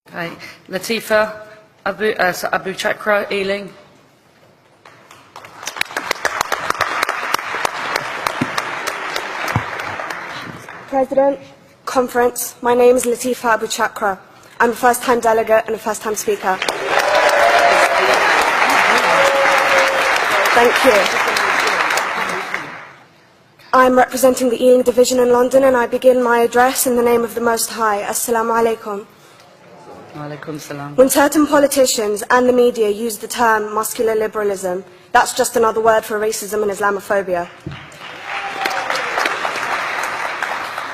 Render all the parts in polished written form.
Okay. Latifa Abu Chakra, Ealing. President, Conference, my name is Latifa Abu Chakra. I'm a first-time delegate and a first-time speaker. Thank you. I'm representing the Ealing Division in London, and I begin my address in the name of the Most High. Assalamu alaikum. Alaikum salam. When certain politicians and the media use the term muscular liberalism, that's just another word for racism and Islamophobia.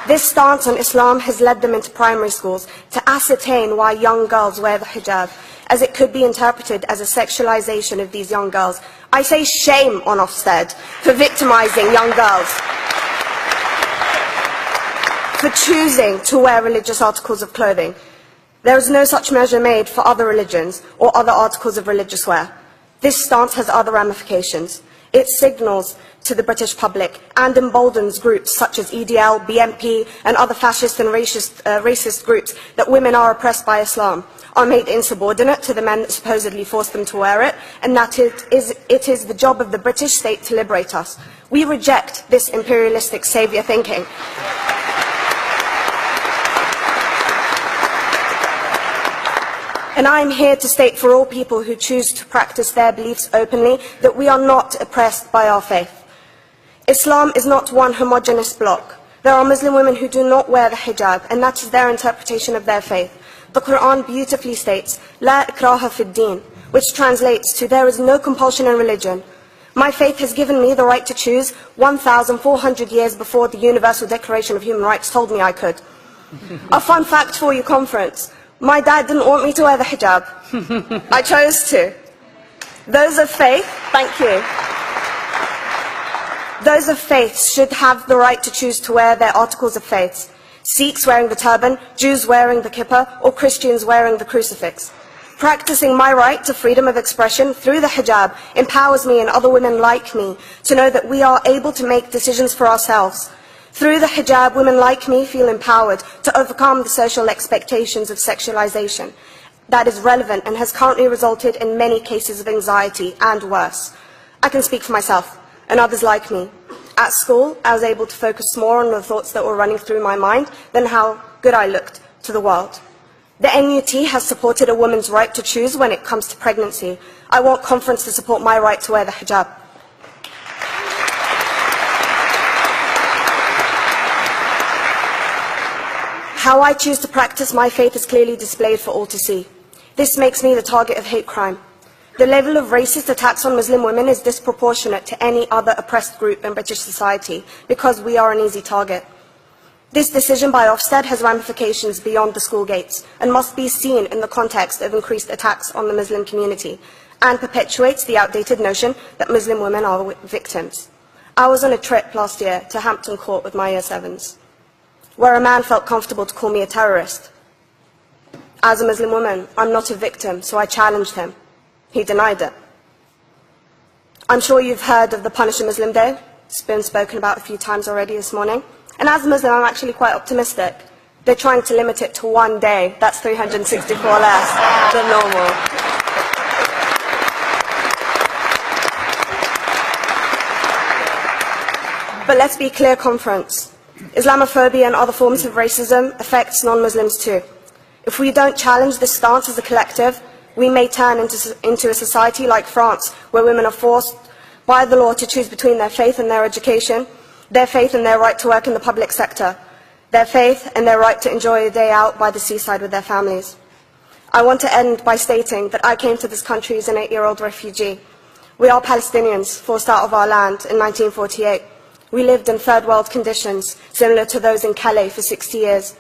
This stance on Islam has led them into primary schools to ascertain why young girls wear the hijab, as it could be interpreted as a sexualization of these young girls. I say shame on Ofsted for victimizing young girls, for choosing to wear religious articles of clothing. There is no such measure made for other religions or other articles of religious wear. This stance has other ramifications. It signals to the British public and emboldens groups such as EDL, BNP and other fascist and racist groups that women are oppressed by Islam, are made insubordinate to the men that supposedly force them to wear it, and that it is the job of the British state to liberate us. We reject this imperialistic saviour thinking. And I am here to state for all people who choose to practice their beliefs openly that we are not oppressed by our faith. Islam is not one homogeneous block. There are Muslim women who do not wear the hijab, and that is their interpretation of their faith. The Quran beautifully states, La ikraha fid din, which translates to, there is no compulsion in religion. My faith has given me the right to choose 1,400 years before the Universal Declaration of Human Rights told me I could. A fun fact for you, conference. My dad didn't want me to wear the hijab. I chose to. Those of faith, thank you. Those of faith should have the right to choose to wear their articles of faith. Sikhs wearing the turban, Jews wearing the kippah, or Christians wearing the crucifix. Practicing my right to freedom of expression through the hijab empowers me and other women like me to know that we are able to make decisions for ourselves. Through the hijab, women like me feel empowered to overcome the social expectations of sexualization that is relevant and has currently resulted in many cases of anxiety and worse. I can speak for myself and others like me. At school, I was able to focus more on the thoughts that were running through my mind than how good I looked to the world. The NUT has supported a woman's right to choose when it comes to pregnancy. I want conference to support my right to wear the hijab. How I choose to practice my faith is clearly displayed for all to see. This makes me the target of hate crime. The level of racist attacks on Muslim women is disproportionate to any other oppressed group in British society because we are an easy target. This decision by Ofsted has ramifications beyond the school gates and must be seen in the context of increased attacks on the Muslim community and perpetuates the outdated notion that Muslim women are victims. I was on a trip last year to Hampton Court with my Year 7s, where a man felt comfortable to call me a terrorist. As a Muslim woman, I'm not a victim, so I challenged him. He denied it. I'm sure you've heard of the Punish a Muslim Day. It's been spoken about a few times already this morning. And as a Muslim, I'm actually quite optimistic. They're trying to limit it to one day. That's 364 less than normal. But let's be clear, conference. Islamophobia and other forms of racism affects non-Muslims too. If we don't challenge this stance as a collective, we may turn into a society like France, where women are forced by the law to choose between their faith and their education, their faith and their right to work in the public sector, their faith and their right to enjoy a day out by the seaside with their families. I want to end by stating that I came to this country as an 8-year-old refugee. We are Palestinians, forced out of our land in 1948. We lived in third world conditions, similar to those in Calais for 60 years.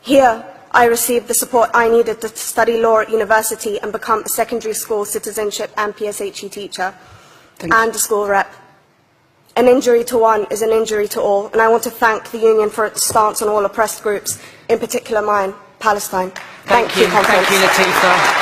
Here, I received the support I needed to study law at university and become a secondary school citizenship and PSHE teacher and a school rep. An injury to one is an injury to all, and I want to thank the Union for its stance on all oppressed groups, in particular mine, Palestine. Thank you, Thank you, Latifa.